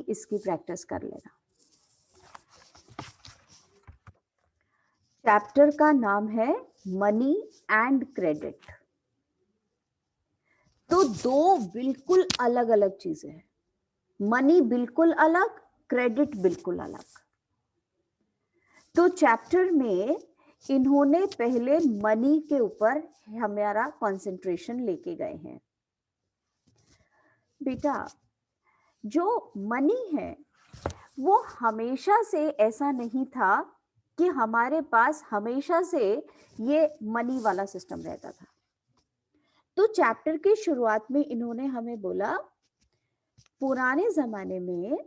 इसकी प्रैक्टिस कर लेना। चैप्टर का नाम है मनी एंड क्रेडिट। तो दो बिल्कुल अलग अलग चीजें हैं, मनी बिल्कुल अलग, क्रेडिट बिल्कुल अलग। तो चैप्टर में इन्होंने पहले मनी के ऊपर हमारा कंसंट्रेशन लेके गए हैं। बेटा, जो मनी है वो हमेशा से ऐसा नहीं था कि हमारे पास हमेशा से ये मनी वाला सिस्टम रहता था। तो चैप्टर की शुरुआत में इन्होंने हमें बोला, पुराने जमाने में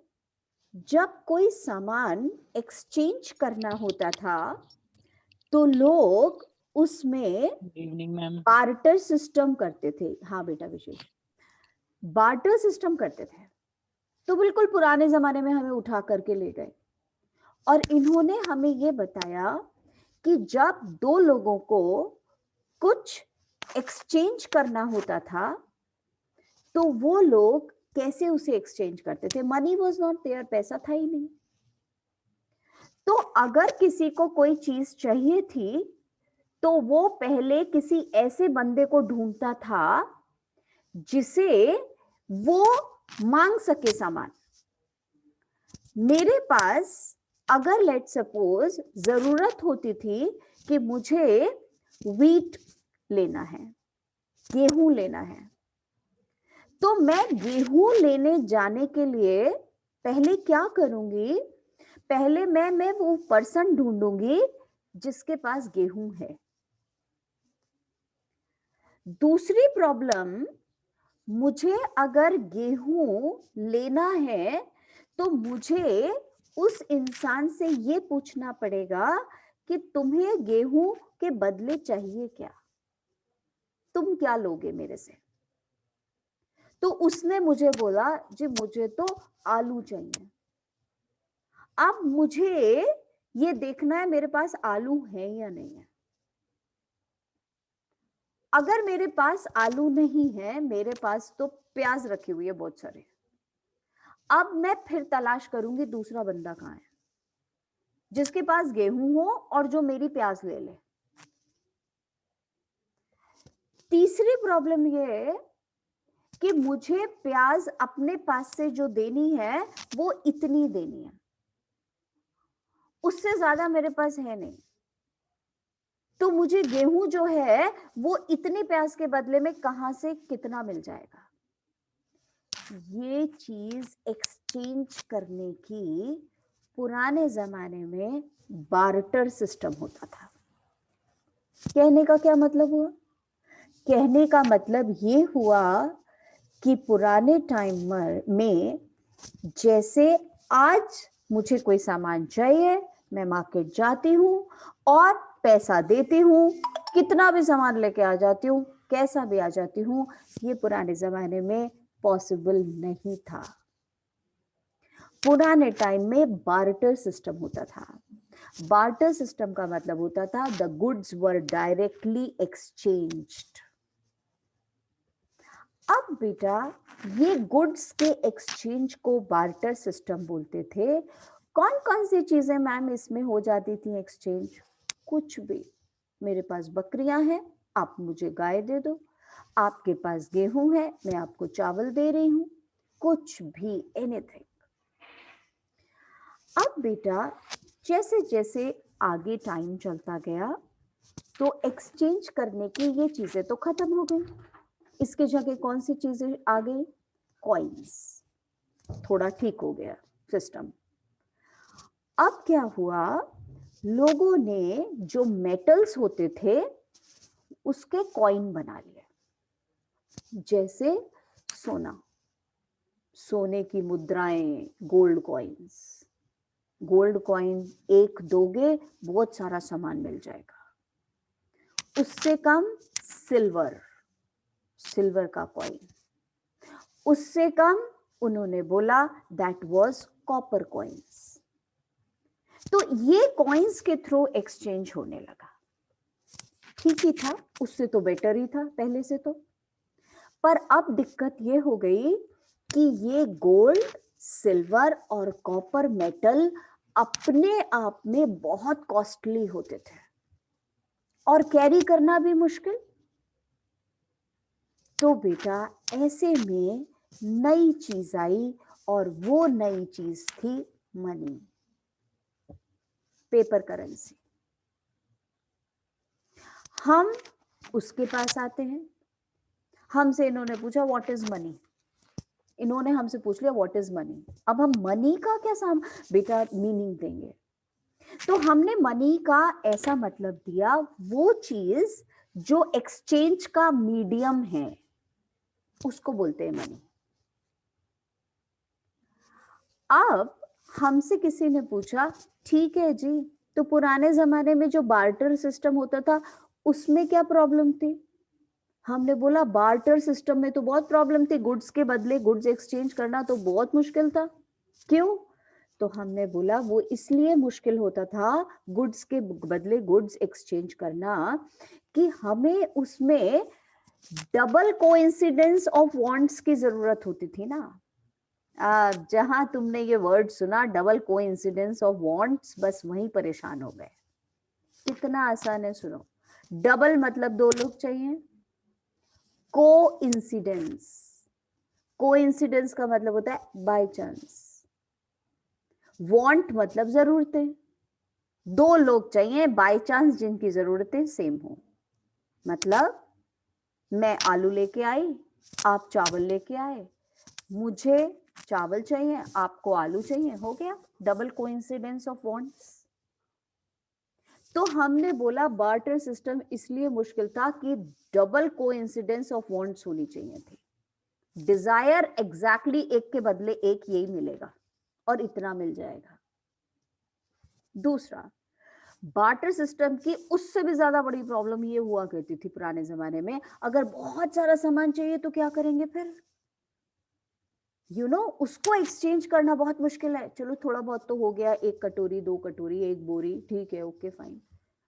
जब कोई सामान एक्सचेंज करना होता था तो लोग उसमें इवनिंग मैम। बार्टर सिस्टम करते थे। हाँ बेटा विशेष, बार्टर सिस्टम करते थे। तो बिल्कुल पुराने जमाने में हमें उठा करके ले गए और इन्होंने हमें ये बताया कि जब दो लोगों को कुछ एक्सचेंज करना होता था तो वो लोग कैसे उसे एक्सचेंज करते थे। मनी वॉज नॉट देयर, पैसा था ही नहीं। तो अगर किसी को कोई चीज चाहिए थी तो वो पहले किसी ऐसे बंदे को ढूंढता था जिसे वो मांग सके सामान। मेरे पास अगर लेट सपोज जरूरत होती थी कि मुझे व्हीट लेना है, गेहूं लेना है, तो मैं गेहूं लेने जाने के लिए पहले क्या करूंगी, पहले मैं वो पर्सन ढूंढूंगी जिसके पास गेहूं है। दूसरी प्रॉब्लम, मुझे अगर गेहूं लेना है तो मुझे उस इंसान से यह पूछना पड़ेगा कि तुम्हें गेहूं के बदले चाहिए क्या, तुम क्या लोगे मेरे से। तो उसने मुझे बोला जी मुझे तो आलू चाहिए। अब मुझे ये देखना है मेरे पास आलू है या नहीं है। अगर मेरे पास आलू नहीं है, मेरे पास तो प्याज रखी हुई है बहुत सारे, अब मैं फिर तलाश करूंगी दूसरा बंदा कहां है जिसके पास गेहूं हो और जो मेरी प्याज ले ले। तीसरी प्रॉब्लम यह है कि मुझे प्याज अपने पास से जो देनी है वो इतनी देनी है, उससे ज्यादा मेरे पास है नहीं। तो मुझे गेहूं जो है वो इतनी प्याज के बदले में कहां से कितना मिल जाएगा। ये चीज एक्सचेंज करने की पुराने जमाने में बार्टर सिस्टम होता था। कहने का क्या मतलब हुआ? कहने का मतलब ये हुआ कि पुराने टाइम में जैसे आज मुझे कोई सामान चाहिए, मैं मार्केट जाती हूं और पैसा देती हूं, कितना भी सामान लेके आ जाती हूं, कैसा भी आ जाती हूं, ये पुराने जमाने में पॉसिबल नहीं था। पुराने टाइम में बार्टर सिस्टम होता था। बार्टर सिस्टम का मतलब होता था the goods were directly exchanged. अब बेटा, ये गुड्स के एक्सचेंज को बार्टर सिस्टम बोलते थे। कौन कौन सी चीजें मैम इसमें हो जाती थी एक्सचेंज? कुछ भी। मेरे पास बकरियां हैं, आप मुझे गाय दे दो। आपके पास गेहूं है, मैं आपको चावल दे रही हूं। कुछ भी, एनीथिंग। अब बेटा, जैसे जैसे आगे टाइम चलता गया तो एक्सचेंज करने की ये चीजें तो खत्म हो गई। इसके जगह कौन सी चीजें आ गई? कॉइन्स। थोड़ा ठीक हो गया सिस्टम। अब क्या हुआ, लोगों ने जो मेटल्स होते थे उसके कॉइन बना लिए। जैसे सोना, सोने की मुद्राएं, गोल्ड कॉइन्स। गोल्ड कॉइन एक दोगे बहुत सारा सामान मिल जाएगा। उससे कम सिल्वर, सिल्वर का कॉइन। उससे कम उन्होंने बोला दैट वाज कॉपर कॉइन्स। तो ये कॉइन्स के थ्रू एक्सचेंज होने लगा। ठीक ही था, उससे तो बेटर ही था पहले से तो। पर अब दिक्कत ये हो गई कि ये गोल्ड सिल्वर और कॉपर मेटल अपने आप में बहुत कॉस्टली होते थे और कैरी करना भी मुश्किल। तो बेटा ऐसे में नई चीज आई और वो नई चीज थी मनी, पेपर करेंसी। हम उसके पास आते हैं, हमसे इन्होंने पूछा व्हाट इज मनी, इन्होंने हमसे पूछ लिया व्हाट इज मनी। अब हम मनी का क्या बेटा मीनिंग देंगे। तो हमने मनी का ऐसा मतलब दिया, वो चीज जो एक्सचेंज का मीडियम है उसको बोलते हैं मनी। अब हमसे किसी ने पूछा ठीक है जी, तो पुराने जमाने में जो बार्टर सिस्टम होता था उसमें क्या प्रॉब्लम थी? हमने बोला बार्टर सिस्टम में तो बहुत प्रॉब्लम थी, गुड्स के बदले गुड्स एक्सचेंज करना तो बहुत मुश्किल था। क्यों? तो हमने बोला वो इसलिए मुश्किल होता था गुड्स के बदले गुड्स एक्सचेंज करना कि हमें उसमें डबल कोइंसिडेंस ऑफ वांट्स की जरूरत होती थी ना। जहां तुमने ये वर्ड सुना डबल कोइंसिडेंस ऑफ वांट्स, बस वहीं परेशान हो गए। कितना आसान है, सुनो। डबल मतलब दो लोग चाहिए, को इंसिडेंस, को इंसिडेंस का मतलब होता है बाय चांस, वांट मतलब जरूरतें, दो लोग चाहिए बाय चांस जिनकी जरूरतें सेम हो। मतलब मैं आलू लेके आई, आप चावल लेके आए, मुझे चावल चाहिए, आपको आलू चाहिए, हो गया डबल कोइंसिडेंस ऑफ वांट्स। तो हमने बोला बार्टर सिस्टम इसलिए मुश्किल था कि डबल कोइंसिडेंस ऑफ वांट्स होनी चाहिए थी। डिजायर एग्जैक्टली एक के बदले एक यही मिलेगा और इतना मिल जाएगा। दूसरा, बार्टर सिस्टम की उससे भी ज्यादा बड़ी प्रॉब्लम ये हुआ करती थी पुराने जमाने में, अगर बहुत सारा सामान चाहिए तो क्या करेंगे फिर? उसको एक्सचेंज करना बहुत मुश्किल है। चलो थोड़ा बहुत तो हो गया, एक कटोरी, दो कटोरी, एक बोरी, ठीक है, ओके फाइन।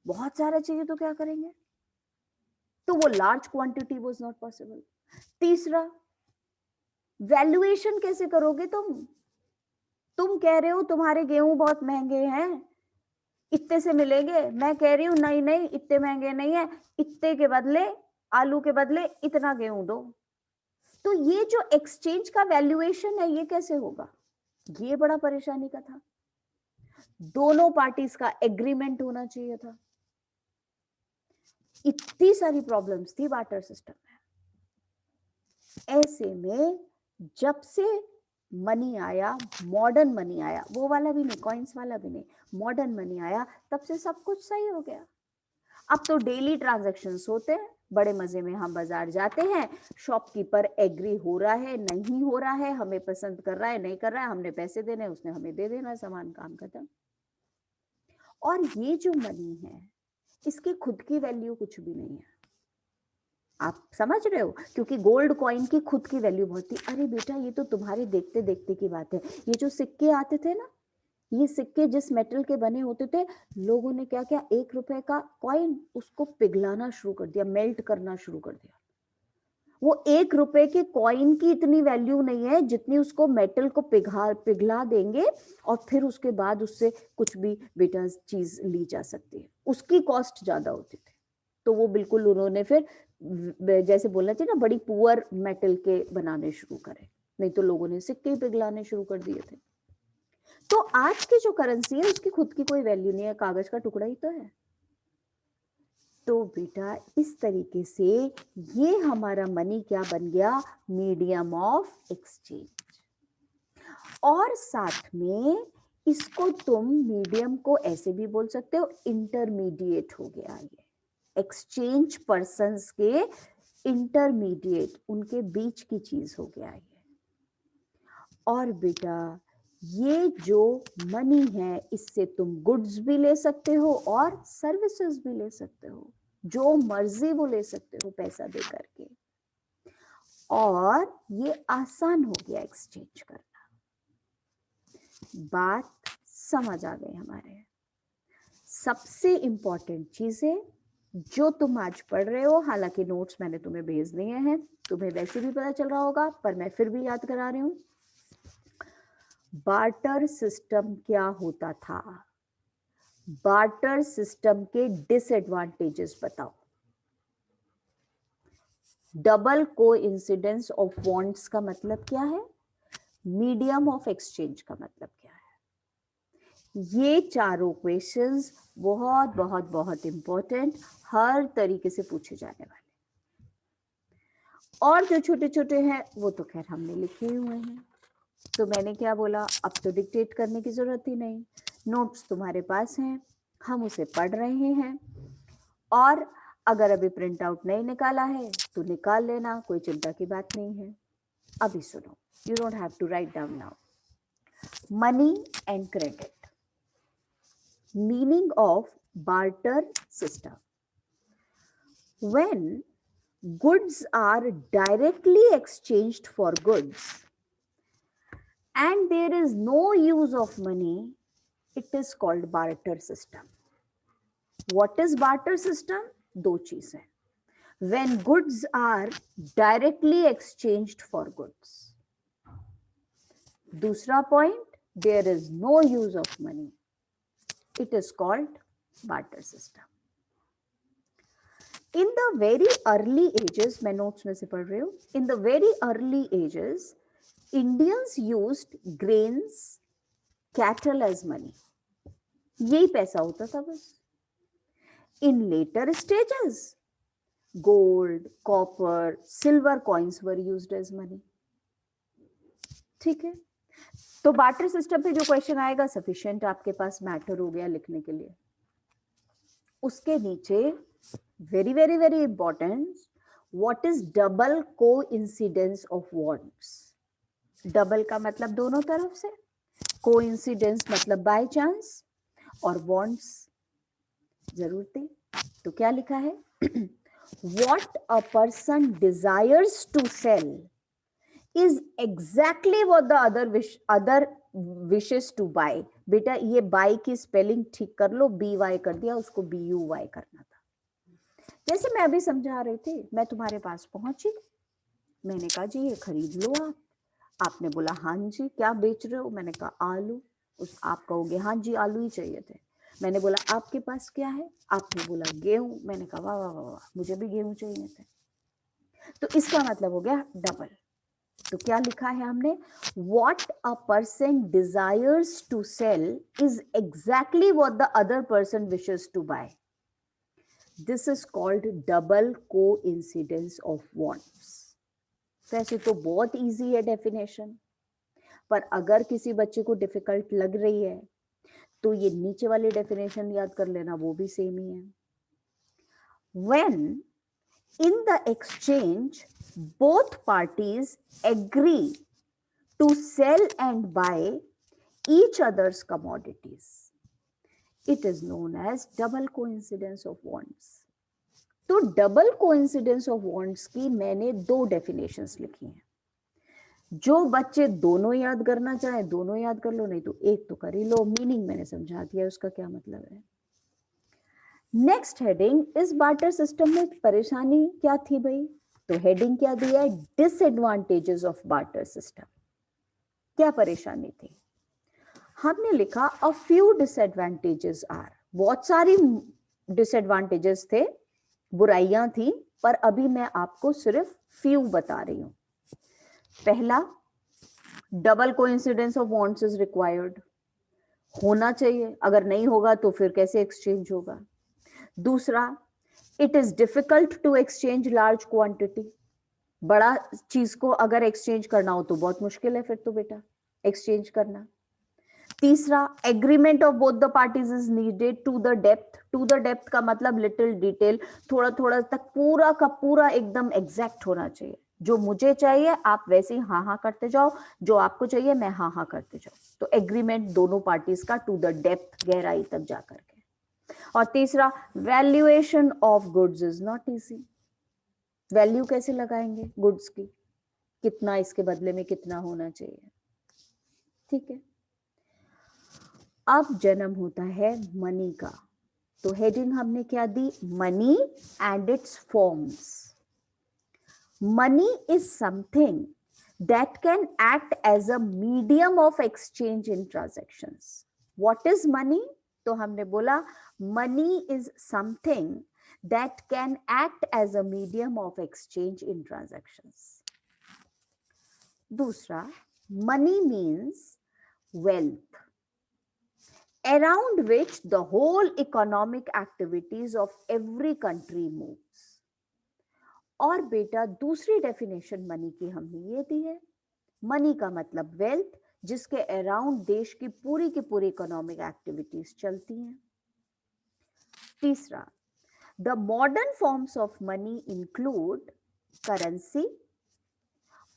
बहुत सारा चाहिए तो क्या करेंगे? तो वो large quantity was not possible. तीसरा, वैल्यूएशन कैसे करोगे तुम कह रहे हो तुम्हारे गेहूं बहुत महंगे हैं, इतने से मिलेंगे, मैं कह रही हूं नहीं नहीं इतने महंगे नहीं है, इतने के बदले, आलू के बदले इतना गेहूं दो। तो ये जो एक्सचेंज का वैल्यूएशन है ये कैसे होगा? ये बड़ा परेशानी का था। दोनों पार्टीज का एग्रीमेंट होना चाहिए था। इतनी सारी प्रॉब्लम्स थी बार्टर सिस्टम में। ऐसे में जब से मनी आया, मॉडर्न मनी आया, वो वाला भी नहीं, कॉइन्स वाला भी नहीं, मॉडर्न मनी आया, तब से सब कुछ सही हो गया। अब तो डेली ट्रांजैक्शंस होते हैं, बड़े मजे में हम बाजार जाते हैं, शॉपकीपर एग्री हो रहा है नहीं हो रहा है, हमें पसंद कर रहा है नहीं कर रहा है, हमने पैसे देने, उसने हमें दे देना, सामान काम खत्म। और ये जो मनी है इसकी खुद की वैल्यू कुछ भी नहीं है, आप समझ रहे हो? क्योंकि गोल्ड कॉइन की खुद की वैल्यू बहुत थी। अरे बेटा ये तो तुम्हारे देखते देखते की बात है, ये जो सिक्के आते थे ना, ये सिक्के जिस मेटल के बने होते थे, लोगों ने क्या किया, 1 रुपए का कॉइन उसको पिघलाना शुरू कर दिया, मेल्ट करना शुरू कर दिया। वो 1 रुपए के कॉइन की इतनी वैल्यू नहीं है जितनी उसको मेटल को पिघला देंगे और फिर उसके बाद उससे कुछ भी बेटा चीज ली जा सकती है, उसकी कॉस्ट ज्यादा होती थी। तो वो बिल्कुल उन्होंने फिर जैसे बोलना चाहिए ना, बड़ी पुअर मेटल के बनाने शुरू करे, नहीं तो लोगों ने सिक्के ही पिघलाने शुरू कर दिए थे। तो आज की जो करेंसी है उसकी खुद की कोई वैल्यू नहीं है, कागज का टुकड़ा ही तो है। तो बेटा इस तरीके से ये हमारा मनी क्या बन गया, मीडियम ऑफ एक्सचेंज। और साथ में इसको तुम मीडियम को ऐसे भी बोल सकते हो, इंटरमीडिएट हो गया ये, एक्सचेंज पर्संस के इंटरमीडिएट, उनके बीच की चीज हो गया ये। और बेटा ये जो मनी है इससे तुम गुड्स भी ले सकते हो और सर्विसेज भी ले सकते हो, जो मर्जी वो ले सकते हो पैसा दे करके। और ये आसान हो गया एक्सचेंज करना। बात समझ आ गई हमारे? सबसे इंपॉर्टेंट चीजें जो तुम आज पढ़ रहे हो, हालांकि नोट्स मैंने तुम्हें भेज दिए हैं, तुम्हें वैसे भी पता चल रहा होगा, पर मैं फिर भी याद करा रही हूं। बार्टर सिस्टम क्या होता था? बार्टर सिस्टम के डिसएडवांटेजेस बताओ। डबल कोइंसिडेंस ऑफ बॉन्ड्स का मतलब क्या है? मीडियम ऑफ एक्सचेंज का मतलब क्या है? ये चारों क्वेश्चंस बहुत बहुत बहुत इंपॉर्टेंट, हर तरीके से पूछे जाने वाले। और जो छोटे छोटे हैं वो तो खैर हमने लिखे हुए हैं, तो मैंने क्या बोला, अब तो डिक्टेट करने की जरूरत ही नहीं, नोट्स तुम्हारे पास हैं, हम उसे पढ़ रहे हैं। और अगर अभी प्रिंट आउट नहीं निकाला है तो निकाल लेना, कोई चिंता की बात नहीं है। अभी सुनो, you don't have to write down now. Money and credit, meaning of barter system. When goods are directly exchanged for goods and there is no use of money, it is called barter system. What is barter system? दो चीज है। When goods are directly exchanged for goods. दूसरा point, there is no use of money. It is called barter system. In the very early ages, मैं notes में से पढ़ रही हूँ, in the very early ages, Indians used grains, cattle as money. यही पैसा होता था बस. In later stages, gold, copper, silver coins were used as money. ठीक है, तो बार्टर सिस्टम पे जो क्वेश्चन आएगा सफिशिएंट आपके पास मैटर हो गया लिखने के लिए. उसके नीचे very very very important, what is double coincidence of bonds? Double का मतलब दोनों तरफ से, कोइंसिडेंस मतलब बाय चांस, और बॉन्ड्स जरूरतें. तो क्या लिखा है? what a person desires to sell is exactly what the other wishes to buy. बेटा ये बाय की स्पेलिंग ठीक कर लो, बी वाई कर दिया, उसको बी यू वाई करना था. जैसे मैं अभी समझा रही थी, मैं तुम्हारे पास पहुंची, मैंने कहा जी ये खरीद लो आप. आपने बोला हाँ जी, क्या बेच रहे हो? मैंने कहा आलू. आप कहोगे हाँ जी आलू ही चाहिए थे. मैंने बोला आपके पास क्या है? आपने बोला गेहूं. मैंने कहा वाह वाह वाह वाह, मुझे भी गेहूं चाहिए थे. तो इसका मतलब हो गया डबल. तो क्या लिखा है हमने? What a person desires to sell is exactly what the other person wishes to buy. This is called double coincidence of wants. वैसे तो बहुत इजी है डेफिनेशन, पर अगर किसी बच्चे को डिफिकल्ट लग रही है तो ये नीचे वाली डेफिनेशन याद कर लेना, वो भी सेम ही है. When in the exchange both parties agree to sell and buy each other's commodities, it is known as double coincidence of wants. तो डबल कोइंसिडेंस ऑफ वॉन्ट्स की मैंने दो डेफिनेशंस लिखी हैं. जो बच्चे दोनों याद करना चाहे दोनों याद कर लो, नहीं तो एक तो कर ही लो. मीनिंग मैंने समझा दिया उसका क्या मतलब है. नेक्स्ट हेडिंग, इस बार्टर सिस्टम में परेशानी क्या थी भाई? तो हेडिंग क्या दिया है? Disadvantages of barter system. क्या परेशानी थी? हमने लिखा अ फ्यू डिसएडवांटेजेस आर. बहुत सारी डिसएडवांटेजेस थे, बुराइयां थी, पर अभी मैं आपको सिर्फ फ्यू बता रही हूं. पहला, double coincidence of bonds is required. होना चाहिए, अगर नहीं होगा तो फिर कैसे एक्सचेंज होगा. दूसरा, it is difficult to exchange large quantity. बड़ा चीज को अगर एक्सचेंज करना हो तो बहुत मुश्किल है फिर तो बेटा एक्सचेंज करना. तीसरा, agreement of both the parties is needed to the depth. To the depth का मतलब लिटिल डिटेल, थोड़ा थोड़ा तक, पूरा का पूरा एकदम एग्जैक्ट होना चाहिए. जो मुझे चाहिए आप वैसे ही हाँ हाँ करते जाओ, जो आपको चाहिए मैं हाँ हाँ करते जाओ. तो एग्रीमेंट दोनों पार्टीज का टू द डेप्थ, गहराई तक जाकर के. और तीसरा, valuation of goods is not easy. Value कैसे लगाएंगे गुड्स की? कितना इसके बदले में कितना होना चाहिए. ठीक है, अब जन्म होता है मनी का. तो हेडिंग हमने क्या दी? Money and its forms. Money is something that can act as a medium of exchange in transactions. What is money? तो हमने बोला money is something that can act as a medium of exchange in transactions. दूसरा, money means wealth around which the whole economic activities of every country moves. और बेटा दूसरी definition money की हमने ये दी है, मनी का मतलब वेल्थ जिसके अराउंड देश की पूरी इकोनॉमिक एक्टिविटीज चलती हैं. तीसरा, the modern forms of money include currency.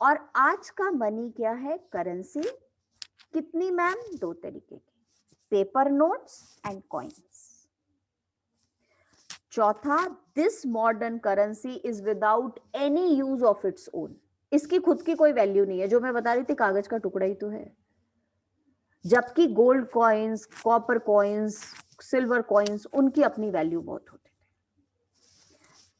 और आज का मनी क्या है? करेंसी. कितनी मैम? दो तरीके की, पेपर नोट्स एंड कॉइन्स. चौथा, this modern currency is without any use of its own. इसकी खुद की कोई वैल्यू नहीं है. जो मैं बता रही थी, कागज का टुकड़ा ही तो है. जबकि gold coins, copper coins, silver coins, उनकी अपनी वैल्यू बहुत होती है.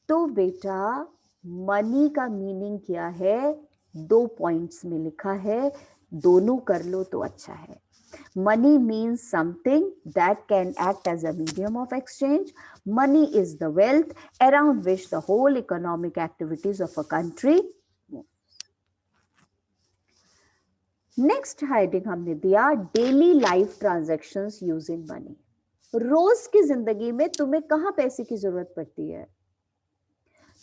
तो बेटा मनी का मीनिंग क्या है? 2 पॉइंट्स में लिखा है, दोनों कर लो तो अच्छा है. Money means something that can act as a medium of exchange. Money is the wealth around which the whole economic activities of a country move. Next heading हमने दिया daily life transactions using money. रोज की जिंदगी में तुम्हें कहां पैसे की जरूरत पड़ती है?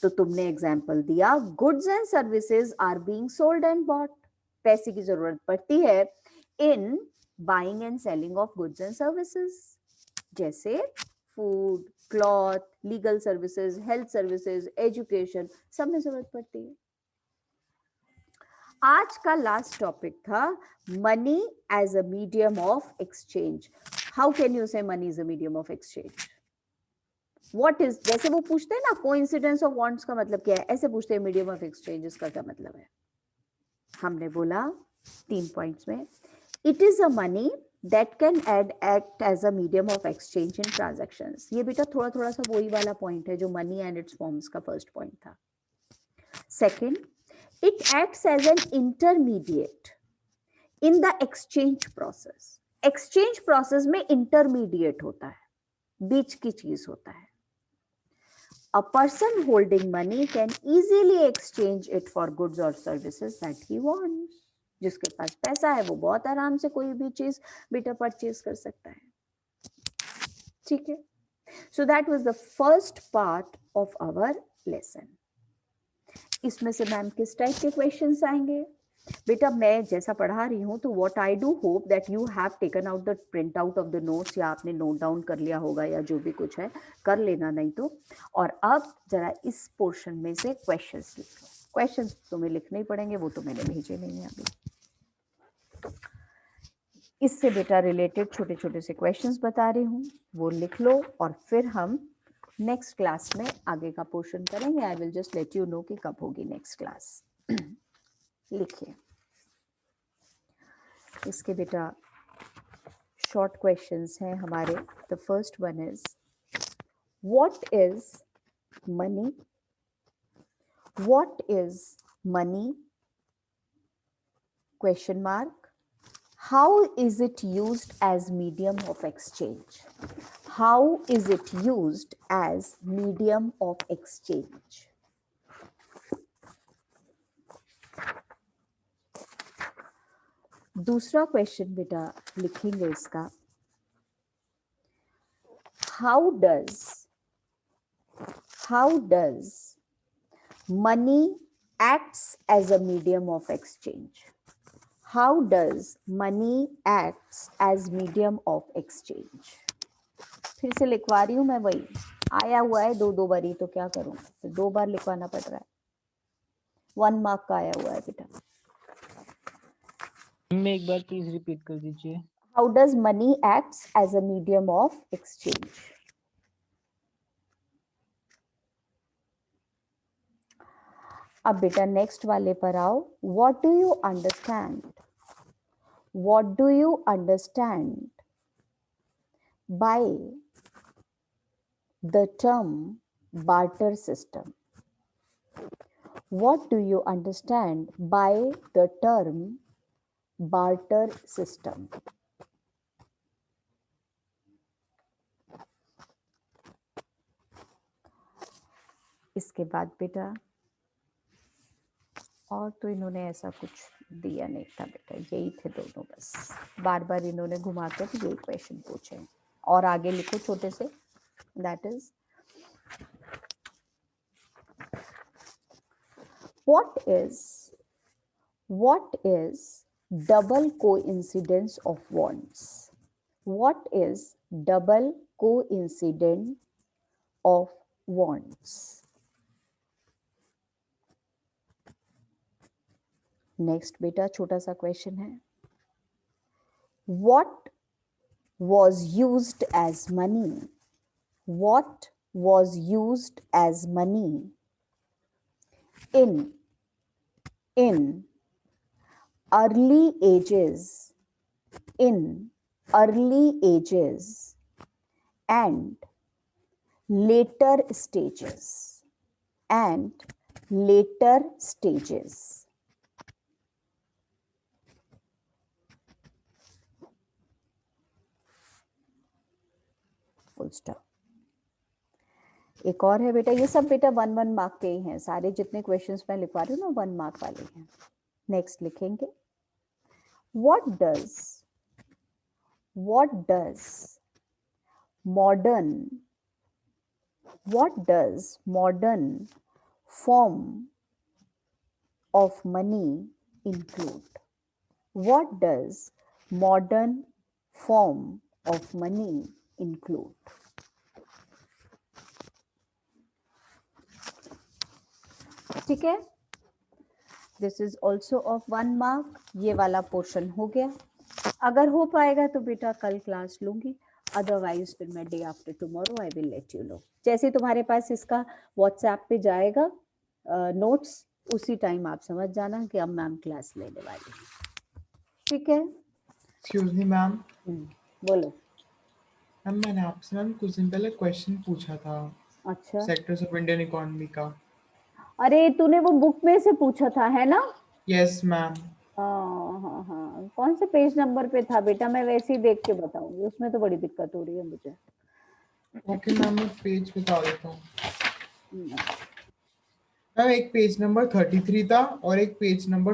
तो तुमने एग्जाम्पल दिया, goods and services are being sold and bought. पैसे की जरूरत पड़ती है in buying and selling of goods and services, जैसे food, cloth, legal services, health services, education, सब में जरूरत पड़ती है. आज का लास्ट टॉपिक था money as a medium of exchange. How can you say money is a medium of exchange? What is, जैसे वो पूछते हैं ना कोइंसिडेंस ऑफ वांट्स का मतलब क्या है, ऐसे पूछते हैं मीडियम ऑफ एक्सचेंज का क्या मतलब है. हमने बोला 3 पॉइंट्स में, it is a money that can act as a medium of exchange in transactions. ये बेटा थोड़ा सा वही वाला पॉइंट है जो मनी एंड इट्स फॉर्म्स का फर्स्ट पॉइंट था. Second, it acts as an intermediate in the exchange process. Exchange process में इंटरमीडिएट होता है, बीच की चीज होता है. A person holding money can easily exchange it for goods or services that he wants. जिसके पास पैसा है वो बहुत आराम से कोई भी चीज बेटा परचेज कर सकता है. ठीक है. So that was the first part of our lesson. इसमें से मैम किस टाइप के क्वेश्चंस आएंगे? बेटा मैं जैसा पढ़ा रही हूँ तो what I do hope that you have taken out the print out of the notes, या आपने नोट डाउन कर लिया होगा, या जो भी कुछ है कर लेना नहीं तो. और अब जरा इस पोर्शन में से क्वेश्चंस लिख लो. क्वेश्चंस तुम्हें लिखने ही पड़ेंगे, वो तो मैंने भेजे नहीं है अभी. इससे बेटा रिलेटेड छोटे छोटे से क्वेश्चंस बता रही हूँ, वो लिख लो और फिर हम नेक्स्ट क्लास में आगे का पोर्शन करेंगे. I will just let you know कि कब होगी नेक्स्ट क्लास. लिखिए इसके बेटा शॉर्ट क्वेश्चंस हैं हमारे. The first one is, what is money? What is money? Question mark. How is it used as medium of exchange? How is it used as medium of exchange? दूसरा question बेटा लिखेंगे इसका, how does money acts as a medium of exchange? How does money acts as medium of exchange? फिर से लिखवा रही हूं मैं, वही आया हुआ है दो बारी, तो क्या करूं, तो 2 बार लिखवाना पड़ रहा है. 1 मार्क का आया हुआ है बेटा. मैं एक बार प्लीज रिपीट कर दीजिए. How does money acts as a medium of exchange? अब बेटा नेक्स्ट वाले पर आओ. What do you understand? What do you understand by the term barter system? What do you understand by the term barter system? इसके बाद बेटा और तो इन्होंने ऐसा कुछ दिया नहीं था बेटा, यही थे दोनों, बस बार बार इन्होंने घुमा कर यही क्वेश्चन पूछे। और आगे लिखो छोटे से, that is what is double coincidence of wants? What is double coincidence of wants? Next बेटा छोटा सा क्वेश्चन है, what was used as money? What was used as money in early ages, in early ages and later stages, and later stages? Full stop. एक और है बेटा, ये सब बेटा 1 मार्क के ही हैं, सारे जितने क्वेश्चंस मैं लिखवा रही हूँ ना 1 मार्क वाले हैं। नेक्स्ट लिखेंगे, what does modern form of money include? What does modern form of money include? ठीक है, this is also of 1 mark. ये वाला पोर्शन हो गया। अगर हो पाएगा तो बेटा कल क्लास लूंगी, अदरवाइज फिर मैं day after tomorrow I will let you know. जैसे तुम्हारे पास इसका व्हाट्सएप पे जाएगा नोट्स, उसी टाइम आप समझ जाना कि अब मैम क्लास लेने वाली है। ठीक है, एक्सक्यूज मी मैम। बोलो। मैम मैंने आपसे मैम कुछ दिन पहले क्वेश्चन पूछा था अच्छा, सेक्टर्स ऑफ इंडियन इकोनॉमी का। अरे तूने वो बुक में से पूछा था है ना? Yes ma'am. हाँ हाँ हाँ, कौन से पेज नंबर पे था बेटा? मैं वैसे ही देख के बताऊंगी, उसमें तो बड़ी दिक्कत हो रही है मुझे। ओके मैम, मैं पेज बता देता हूँ मैम। एक पेज नंबर 33 था और एक पेज नंबर